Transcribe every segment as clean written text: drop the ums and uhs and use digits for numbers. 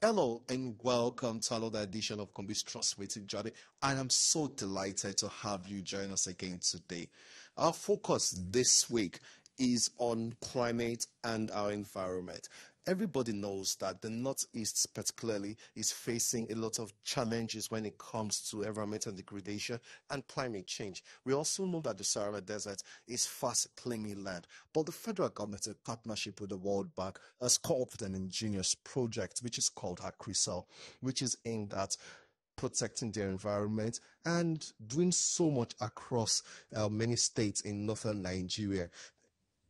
Hello and welcome to another edition of Combi's Trustworthy Journey. I am so delighted to have you join us again today. Our focus this week is on climate and our environment. Everybody knows that the Northeast particularly is facing a lot of challenges when it comes to environmental degradation and climate change. We also know that the Sahara Desert is fast claiming land, but the federal government, in partnership with the World Bank, has come up with an ingenious project which is called ACRESAL, which is aimed at protecting their environment and doing so much across many states in northern Nigeria.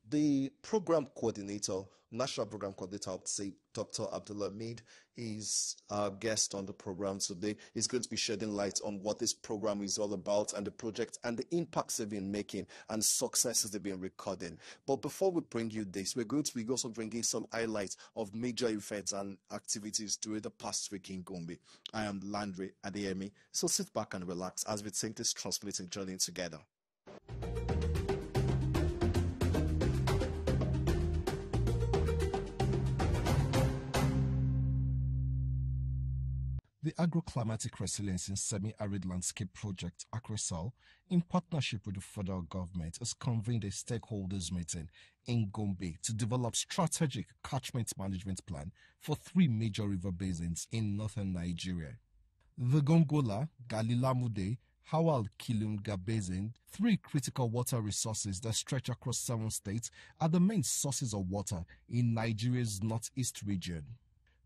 The program coordinator, national program coordinator, I would say Dr. Abdullah Mead, is our guest on the program today. He's going to be shedding light on what this program is all about and the project and the impacts they've been making and successes they've been recording. But before we bring you this, we're going to be also bringing some highlights of major events and activities during the past week in Gombe. I am Landry Adeyemi, so sit back and relax as we take this transformative journey together. The Agroclimatic Resilience in Semi-Arid Landscape Project, ACRESAL, in partnership with the federal government, has convened a stakeholders meeting in Gombe to develop strategic catchment management plan for 3 major river basins in northern Nigeria. The Gongola, Galilamude, Hawal Kilunga Basin, 3 critical water resources that stretch across 7 states, are the main sources of water in Nigeria's northeast region.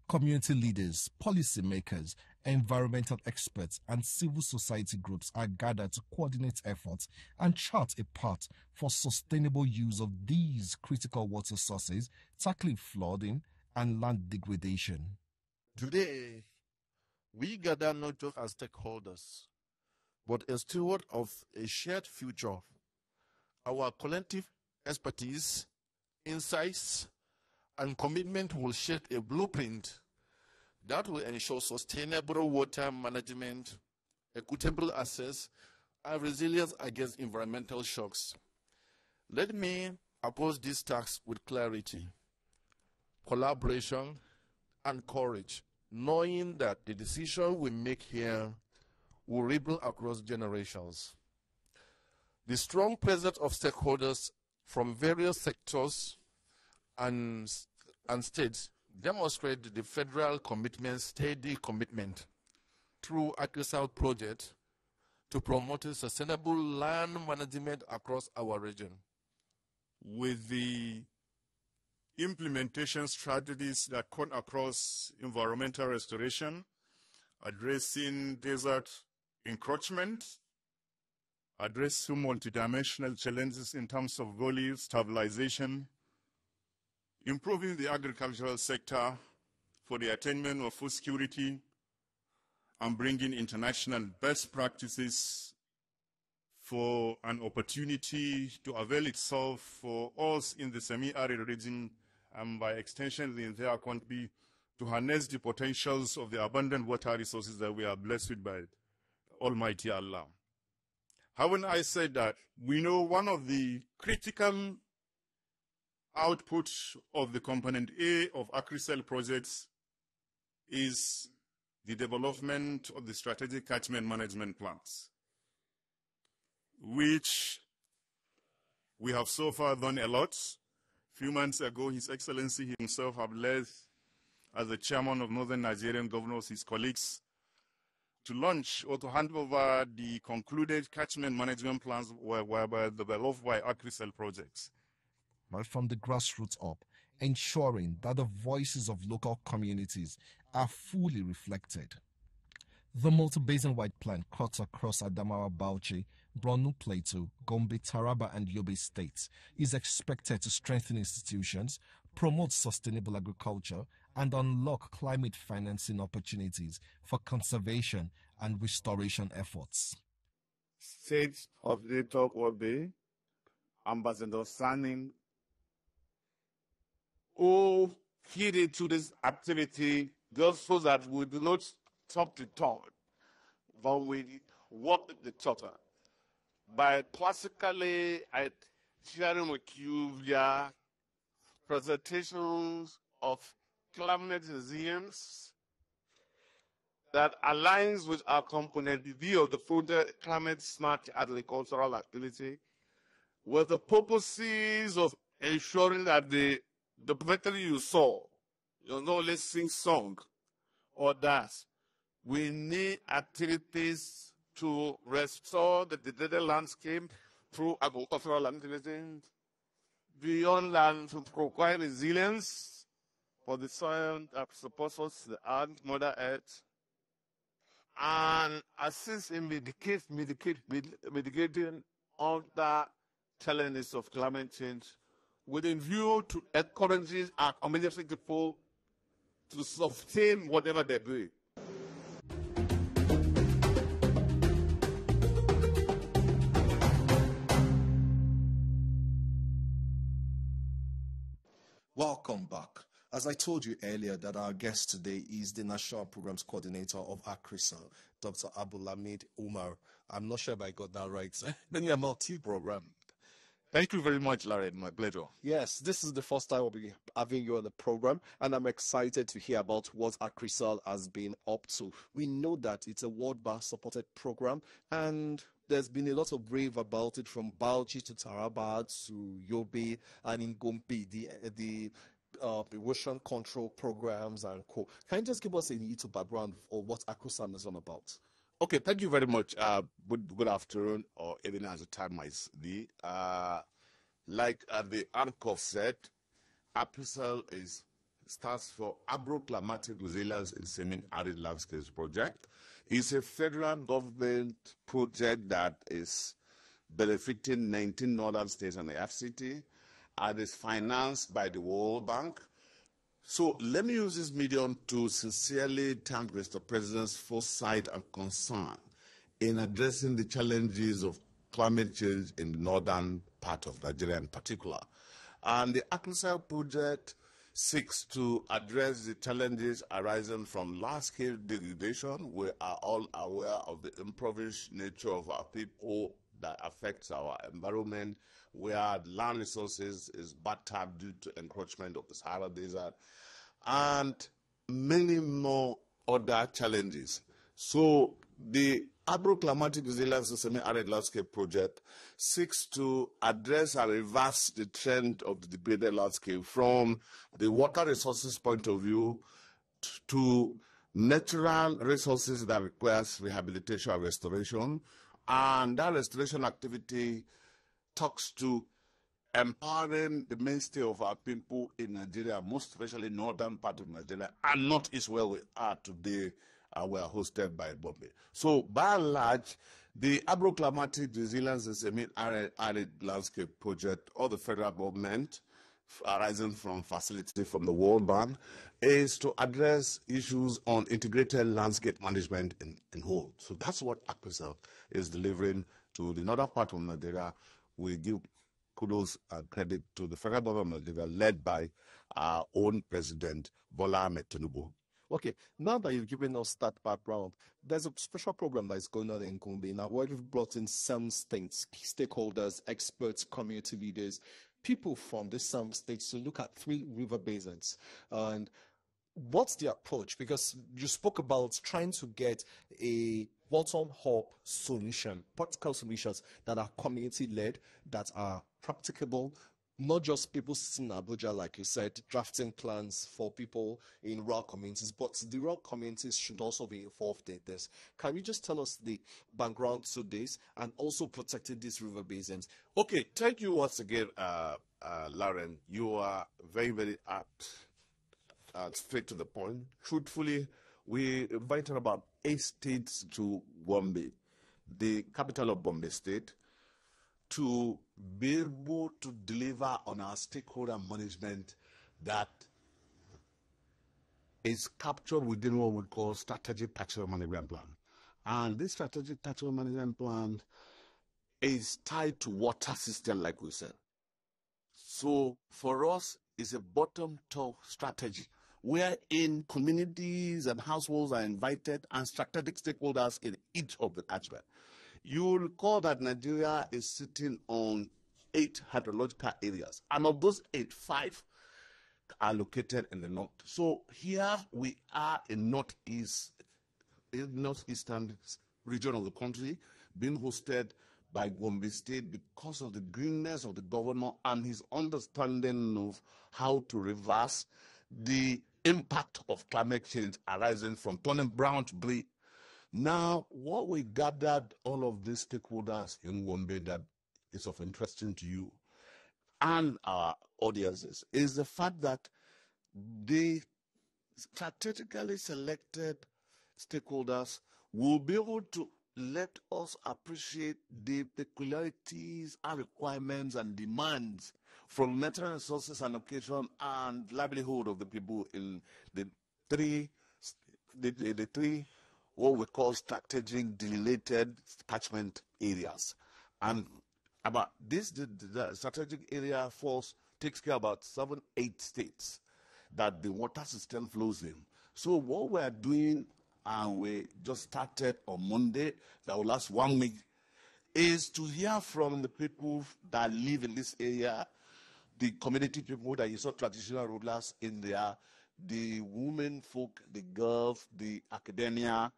Community leaders, policymakers, environmental experts, and civil society groups are gathered to coordinate efforts and chart a path for sustainable use of these critical water sources, tackling flooding and land degradation. Today, we gather not just as stakeholders, but as stewards of a shared future. Our collective expertise, insights, and commitment will shape a blueprint that will ensure sustainable water management, equitable access, and resilience against environmental shocks. Let me approach this task with clarity, collaboration, and courage, knowing that the decision we make here will ripple across generations. The strong presence of stakeholders from various sectors and states demonstrate the federal steady commitment through ACRESAL project to promote sustainable land management across our region. With the implementation strategies that cut across environmental restoration, addressing desert encroachment, addressing multidimensional challenges in terms of valley stabilization, improving the agricultural sector for the attainment of food security, and bringing international best practices for an opportunity to avail itself for us in the semi-arid region and by extension the entire country to harness the potentials of the abundant water resources that we are blessed with by Almighty Allah. Having I said that, we know one of the critical output of the component A of ACRESAL projects is the development of the strategic catchment management plans, which we have so far done a lot. A few months ago, His Excellency himself have led, as the chairman of Northern Nigerian Governors, his colleagues, to launch or to hand over the concluded catchment management plans whereby developed by ACRESAL projects. Right from the grassroots up, ensuring that the voices of local communities are fully reflected. The multi-basin-wide plan cuts across Adamawa, Bauchi, Borno Plateau, Gombe, Taraba, and Yobe states is expected to strengthen institutions, promote sustainable agriculture, and unlock climate financing opportunities for conservation and restoration efforts. State of the talk will be Ambassador Sanim, who keyed into this activity just so that we do not talk the talk, but we walk the talk. By classically sharing with you via presentations of climate resilience, that aligns with our component B of the project, climate smart agricultural activity, with the purposes of ensuring that the documentary you saw, you know, let's sing song or dance. We need activities to restore the degraded landscape through agricultural activities, beyond land to provide resilience for the soil that supports us, the earth, Mother Earth, and assist in mitigating other challenges of climate change within view to encourage our community people to sustain whatever they do. Welcome back. As I told you earlier, that our guest today is the National Programs Coordinator of ACRESAL, Dr. Abdulhamid Umar. I'm not sure if I got that right. Then you're multi-programmed. Thank you very much, Larry. My pleasure. Yes, this is the first time we'll be having you on the program, and I'm excited to hear about what ACRESAL has been up to. We know that it's a World Bank supported program, and there's been a lot of rave about it, from Bauchi to Taraba to Yobe and in Gombe, the erosion control programs and co. Can you just give us a little background of what ACRESAL is all about? Okay, thank you very much. Good afternoon, or evening as the time might be. Like the ANCOF said, ACRESAL stands for Agro-Climatic Resilience in Semi-Arid Landscapes Project. It's a federal government project that is benefiting 19 northern states and the FCT, and is financed by the World Bank. So let me use this medium to sincerely thank Mr. President's foresight and concern in addressing the challenges of climate change in the northern part of Nigeria in particular. And the ACRESAL project seeks to address the challenges arising from large-scale degradation. We are all aware of the impoverished nature of our people that affects our environment, where land resources is bad time due to encroachment of the Sahara Desert, and many more other challenges. So the Agro-Climatic Resilience in Semi-Arid Landscape Project seeks to address and reverse the trend of the degraded landscape from the water resources point of view to natural resources that requires rehabilitation and restoration. And that restoration activity talks to empowering the mainstay of our people in Nigeria, most especially northern part of Nigeria, and northeast where we are today. We are hosted by Bombay. So by and large, the Agro-Climatic Resilience and Semi-Arid Landscape Project, or the federal government, arising from facility from the World Bank, is to address issues on integrated landscape management in whole. So that's what ACRESAL is delivering to the northern part of Nigeria. We give kudos and credit to the federal government of Nigeria, led by our own president, Bola Ahmed Tinubu. Okay, now that you've given us that background, there's a special program that is going on in Gombe now, where we've brought in some states, stakeholders, experts, community leaders, people from the some states to look at 3 river basins. And what's the approach? Because you spoke about trying to get a bottom-up solution, practical solutions that are community-led, that are practicable, not just people sitting in Abuja, like you said, drafting plans for people in rural communities, but the rural communities should also be involved in this. Can you just tell us the background to this and also protecting these river basins? Okay, thank you once again, Lauren. You are very, very apt, straight to the point. Truthfully, we invited about 8 states to Gombe, the capital of Gombe State, to be able to deliver on our stakeholder management that is captured within what we call strategic tactical management plan. And this strategic tactical management plan is tied to water system, like we said. So for us, it's a bottom-top strategy wherein communities and households are invited and strategic stakeholders in each of the catchment. You will recall that Nigeria is sitting on 8 hydrological areas, and of those 8, 5 are located in the north. So here we are in northeast northeastern region of the country, being hosted by Gombe State because of the greenness of the governor and his understanding of how to reverse the impact of climate change arising from turning brown to blue. Now, what we gathered all of these stakeholders in Gombe that is of interest to you and our audiences is the fact that the strategically selected stakeholders will be able to let us appreciate the peculiarities and requirements and demands from natural resources and location and livelihood of the people in the three what we call strategic delineated catchment areas. And about this, the strategic area force takes care about 7-8 states that the water system flows in. So what we're doing, and we just started on Monday, that will last 1 week, is to hear from the people that live in this area, the community people that you saw, traditional rulers in there, the women folk, the girls, the academia,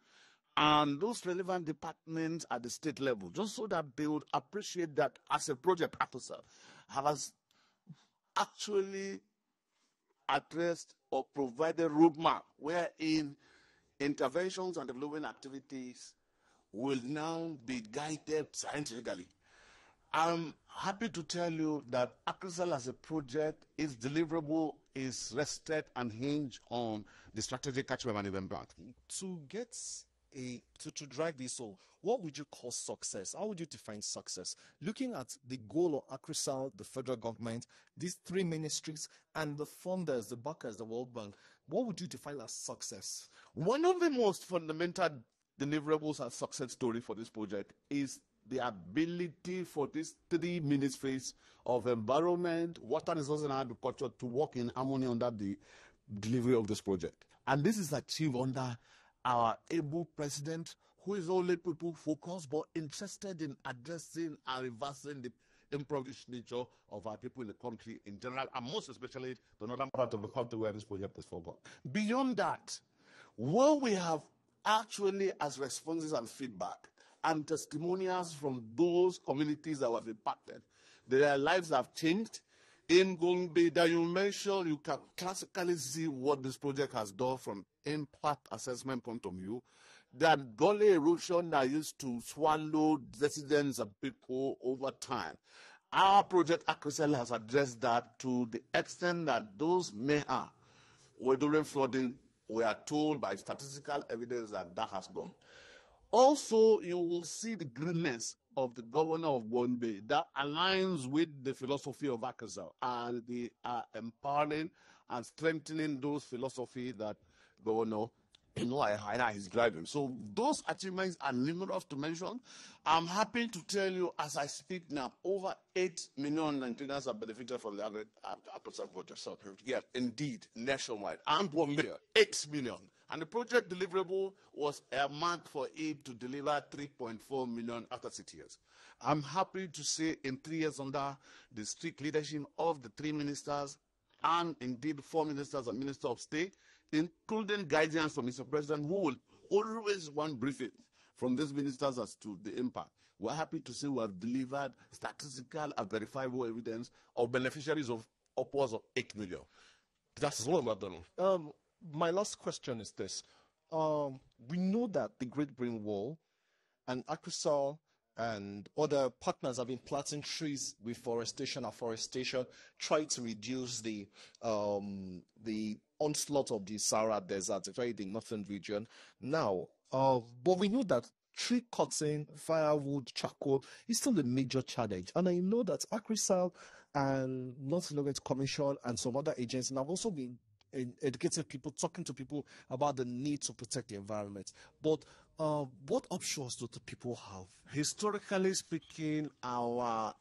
and those relevant departments at the state level, just so that they would appreciate that as a project officer has actually addressed or provided roadmap wherein interventions and development activities will now be guided scientifically. I'm happy to tell you that ACRESAL as a project is deliverable, is rested and hinged on the strategic catchment management plan. To get to drag this home, what would you call success? How would you define success? Looking at the goal of ACRESAL, the federal government, these three ministries, and the funders, the backers, the World Bank, what would you define as success? One of the most fundamental deliverables and success story for this project is the ability for these three ministries of environment, water resources, and agriculture to work in harmony under the delivery of this project. And this is achieved under our able president, who is only people focused but interested in addressing and reversing the impoverished nature of our people in the country in general, and most especially the northern part of the country where this project is focused. Beyond that, what we have actually as responses and feedback and testimonials from those communities that were impacted, their lives have changed. In Gombe that you mentioned, you can classically see what this project has done from impact assessment point of view. That gully erosion that used to swallow residents and people over time. Our project ACRESAL has addressed that to the extent that those mayhem were during flooding, we are told by statistical evidence that that has gone. Also, you will see the greenness of the governor of Gombe that aligns with the philosophy of ACRESAL, and they are empowering and strengthening those philosophy that Governor is driving. So those achievements are numerous to mention. I'm happy to tell you, as I speak now, over 8 million Nigerians have benefited from the ACRESAL project. So, yeah, indeed, nationwide. And 1 million, 8 million. And the project deliverable was earmarked for it to deliver 3.4 million after 6 years. I'm happy to say in 3 years under the strict leadership of the three ministers and indeed 4 ministers and minister of state, including guidance from Mr. President, who will always want briefing from these ministers as to the impact. We're happy to say we have delivered statistical and verifiable evidence of beneficiaries of upwards of 8 million. That's what we've done. My last question is this. We know that the Great Green Wall and ACRESAL and other partners have been planting trees with afforestation, trying to reduce the onslaught of the Sahara Desert, especially the northern region. Now, but we know that tree cutting, firewood, charcoal is still a major challenge. And I know that ACRESAL and North Lagos Commission and some other agencies have also been educating people, talking to people about the need to protect the environment. But what options do the people have? Historically speaking, our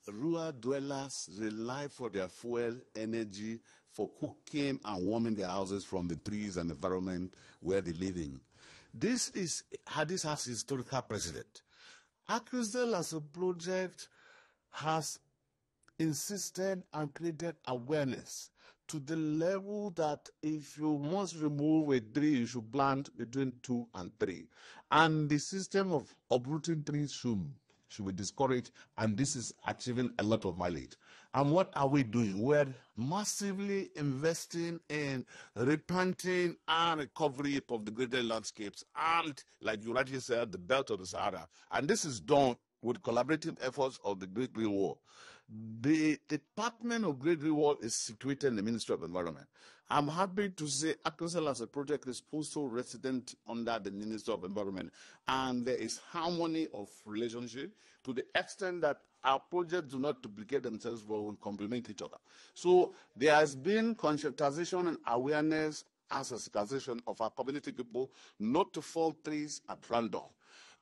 rural dwellers rely for their fuel, energy, for cooking and warming their houses from the trees and environment where they live in. This has historical precedent. ACRESAL as a project has insisted and created awareness to the level that if you must remove a tree, you should plant between 2 and 3. And the system of uprooting trees should be discouraged, and this is achieving a lot of mileage. And what are we doing? We're massively investing in replanting and recovery of the degraded landscapes and, like you rightly said, the belt of the Sahara. And this is done with collaborative efforts of the Great Green Wall. The Department of Great Green Wall is situated in the Ministry of Environment. I'm happy to say ACRESAL as a project is also resident under the Ministry of Environment, and there is harmony of relationship to the extent that our projects do not duplicate themselves but will complement each other. So there has been conscientization and awareness as a sensitization of our community people not to fall trees at random,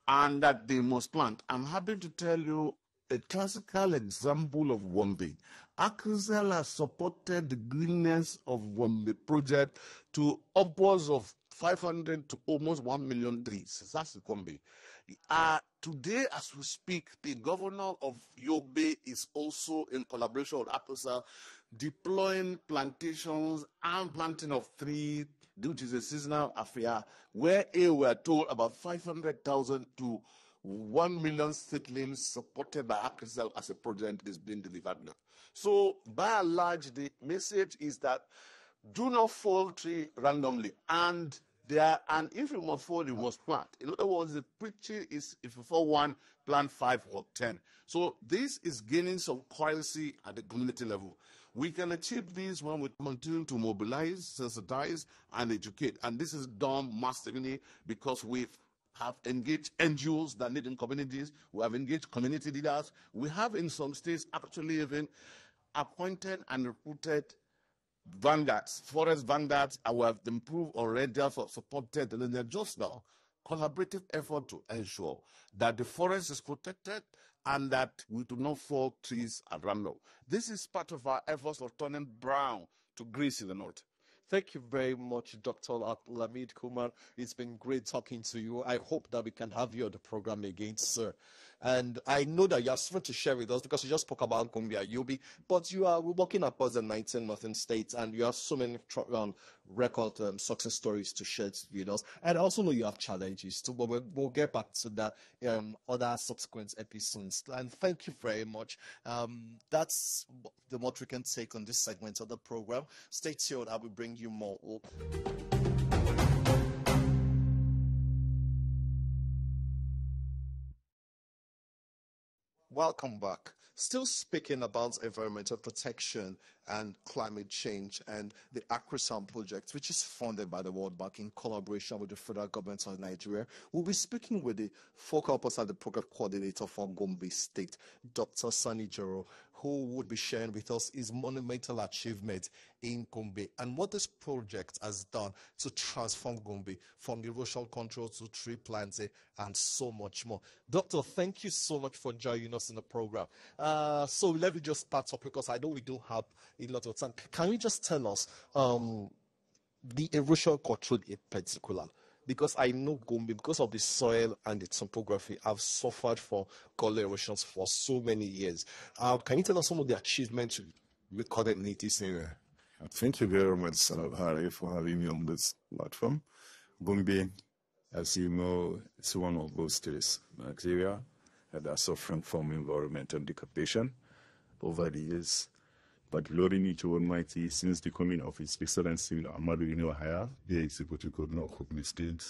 and that they must plant. I'm happy to tell you a classical example of Wombe. ACRESAL has supported the greenness of Wombe project to upwards of 500 to almost 1 million trees. That's the Wombe. Today, as we speak, the governor of Yobe is also in collaboration with ACRESAL deploying plantations and planting of trees, which is a seasonal affair, where we were told about 500,000 to 1 million seedlings supported by ACRESAL as a project is being delivered now. So, by and large, the message is that do not fall tree randomly. And if you must fall, you must plant. In other words, the preaching is if you fall 1, plant 5 or 10. So this is gaining some coherency at the community level. We can achieve this when we continue to mobilize, sensitize, and educate. And this is done massively because we have engaged NGOs that need in communities. We have engaged community leaders. We have in some states actually even appointed and recruited vanguards, forest vanguards. I have improved already, therefore supported, and they're just now collaborative effort to ensure that the forest is protected and that we do not fall trees at random. This is part of our efforts of turning brown to grease in the north. Thank you very much, Dr. Lamid Kumar. It's been great talking to you. I hope that we can have you on the program again, sir. And I know that you have something to share with us because you just spoke about Cumbia Yobe, but you are working across the 19 northern states and you have so many record success stories to share with us. And I also know you have challenges too, but we'll get back to that other subsequent episodes. And thank you very much. That's the what we can take on this segment of the program. Stay tuned. I will bring you more. Welcome back. Still speaking about environmental protection and climate change and the ACRESAL project, which is funded by the World Bank in collaboration with the federal government of Nigeria. We'll be speaking with the focal person, the program coordinator from Gombe State, Dr. Sani Joro, who would be sharing with us his monumental achievement in Gombe and what this project has done to transform Gombe from erosion control to tree planting and so much more. Doctor, thank you so much for joining us in the program. So let me just start up because I know we don't have a lot of time. Can you just tell us the erosion control in particular? Because I know Gombe, because of the soil and the topography, I've suffered for gully erosions for so many years. Can you tell us some of the achievements you recorded in this area? Thank you very much, Harry, for having me on this platform. Gombe, as you know, it's one of those states in Nigeria that are suffering from environmental degradation over the years. But glory be to Almighty, since the coming of His Excellency Ahmadu Yahya, the Executive Governor of Gombe State,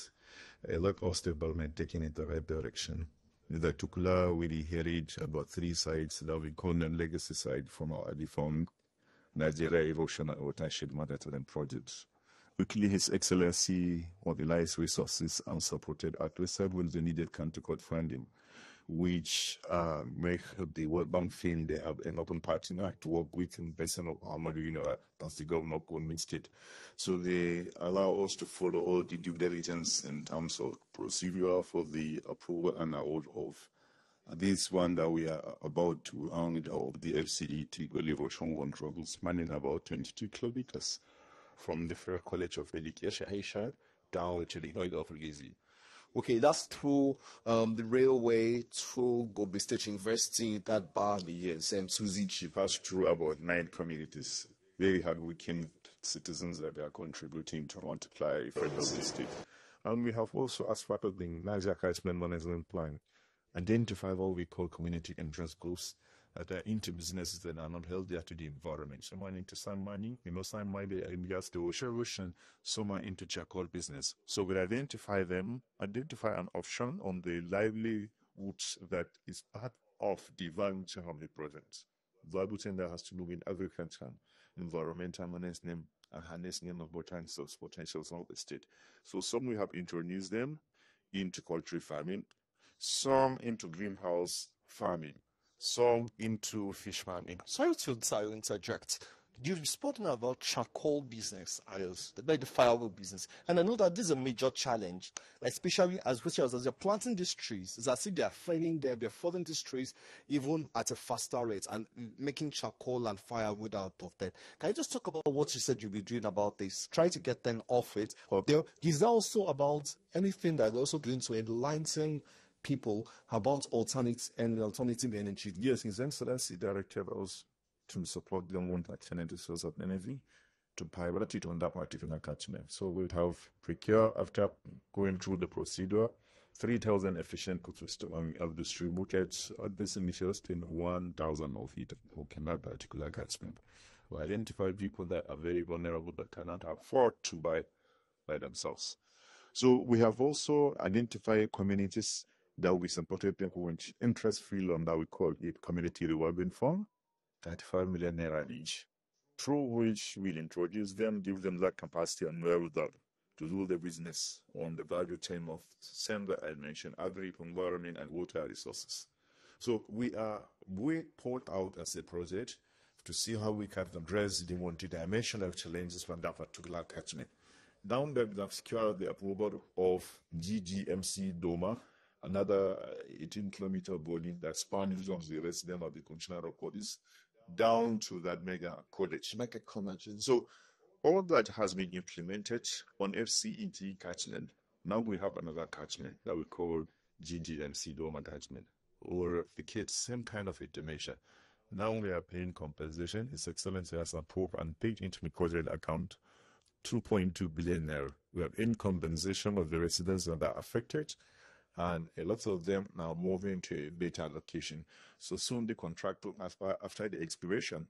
a lot of development taken in the right direction. In particular, we inherited about 3 sites that we call the legacy site from our defunct Nigeria Erosion and Watershed Management projects. Quickly, His Excellency mobilized resources and supported ACRESAL with the needed countercord funding, which make the World Bank feel they have an open partner to work with in Basin of Ahmadu, that's the governor of Gombe State. So they allow us to follow all the due diligence in terms of procedure for the approval and award of this one that we are about to round of the FCET erosion control, spanning about 22 kilometers from the Federal College of Education down to the Lloyd of Legacy. Okay, that's through the railway, through Gombe State University, that bar the years, and Suzy. She passed through about 9 communities. Very hardworking citizens that they are contributing to multiply efficiency state. And we have also, as part of the larger catchment management plan, identified what we call community interest groups that are into businesses that are not healthier to the environment. Some are into sand mining, some might be in gas to ocean, some are into charcoal business. So we identify them, identify an option on the livelihoods that is part of the value chain of the project. Value chain that has to do with agriculture, environmental management, and harnessing of potentials of the state. So some we have introduced them into poultry farming, some into greenhouse farming, some into fish farming. Sorry to interject. You've spoken about charcoal business as the firewood business, and I know that this is a major challenge, especially as you're planting these trees. It's as if they're felling them, they're falling these trees even at a faster rate and making charcoal and firewood out of them. Can you just talk about what you said you'll be doing about this? Try to get them off it. Is there also about anything that you're also doing to enlighten people about alternative energy? Yes, His Excellency Director was to support them on alternative source of energy to pilot it on that particular catchment. So we have procured, after going through the procedure, 3,000 efficient cook system, and we have distributed at this initial stage 1,000 of it in that particular catchment. We identify people that are very vulnerable that cannot afford to buy by themselves. So we have also identified communities that we supported them with interest-free loan that we call it Community Revolving Fund, 35 million naira each, through which we'll introduce them, give them that capacity and wherewithal to do the business on the value chain of sender I mentioned, agri, environment, and water resources. So we put out as a project to see how we can address the multidimensional challenges from that particular catchment. Down there, we have secured the approval of GGMC Doma, another 18-kilometer body that spans from the resident of the Constitutional Bodies down to that mega college. So all that has been implemented on FCET catchment. Now we have another catchment that we call GGMC Doma catchment, or the kids, same kind of information. Now we are paying compensation. His Excellency has approved and paid into the project account 2.2 billion naira. We have in compensation of the residents that are affected, and a lot of them now moving to a beta allocation. So soon the contractor, after the expiration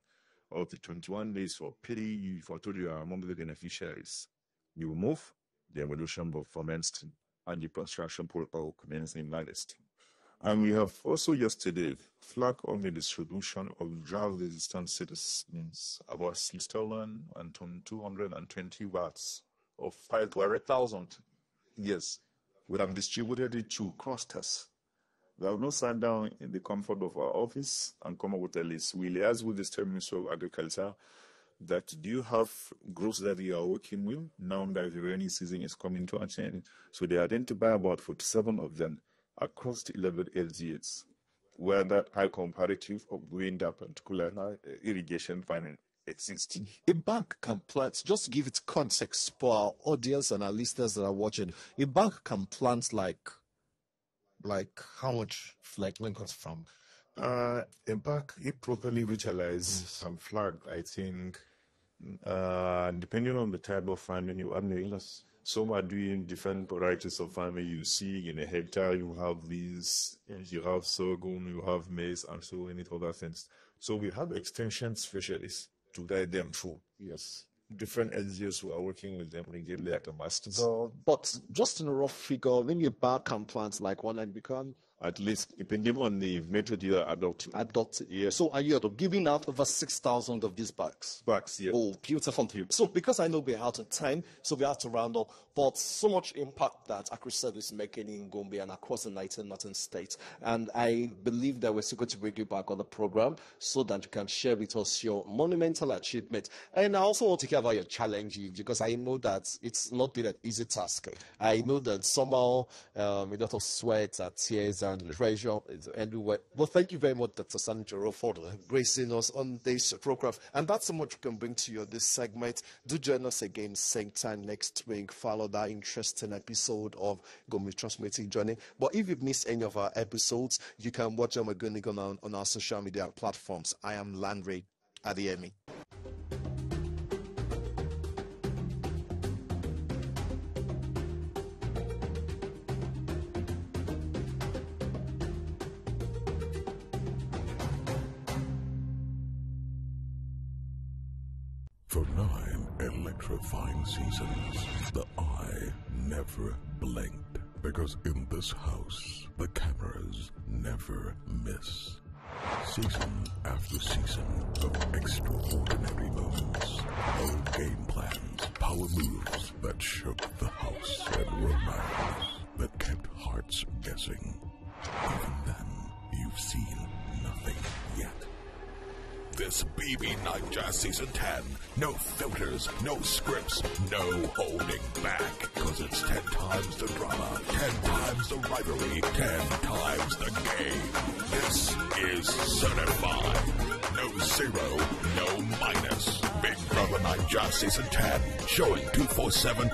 of the 21 days for pity for to the among the beneficiaries, you move, the evolution of commenced and the construction protocol commenced in latest. And we have also yesterday flagged on the distribution of drought-resistant citizens about 6,220 watts of 5,000. Yes, we have distributed it to clusters. We have not sat down in the comfort of our office and come up with a list. We liaise with the State Ministry of Agriculture that do you have groups that you are working with now that the rainy season is coming to an end. So they identify about 47 of them across the 11 LGAs, where that high comparative of doing that particular irrigation finance exists. A bank can plant, just to give it context for our audience and our listeners that are watching, a bank can plant like how much, like Lincoln's from? A bank, if properly utilized and flagged, I think, depending on the type of farming you have, some are doing different varieties of farming. You see in a hectare, you have these, you have sorghum, you have maize, and so many other things. So we have extension specialists to guide them through. Yes. Different LGOs who are working with them regularly at the masters. But just in a rough figure, when you back can plant like one and become at least depending on the method you are adopting. Yes. So are you giving out over 6,000 of these bags? Bags, yeah. Oh, beautiful. So because I know we're out of time, so we have to round up. But so much impact that ACRESAL is making in Gombe and across the northern states. And I believe that we're still going to bring you back on the program so that you can share with us your monumental achievement. And I also want to hear about your challenges, because I know that it's not been an easy task. I know that somehow a lot of sweat and tears and pressure is everywhere. But thank you very much, Dr. Sanjuro, for gracing us on this program. And that's so much we can bring to you this segment. Do join us again same time next week. Follow that interesting episode of Gombe Transformative Journey. But if you've missed any of our episodes, you can watch them again on our social media platforms. I am Landry Adiemi. For 9 electrifying seasons, the eye never blinked. Because in this house, the cameras never miss. Season after season of extraordinary moments, bold game plans, power moves that shook the house, and romance that kept hearts guessing. Even then, you've seen nothing yet. This BB Niger Season 10. No filters, no scripts, no holding back. Because it's 10 times the drama, 10 times the rivalry, 10 times the game. This is certified. No zero, no minus. Big Brother Niger Season 10. Showing 247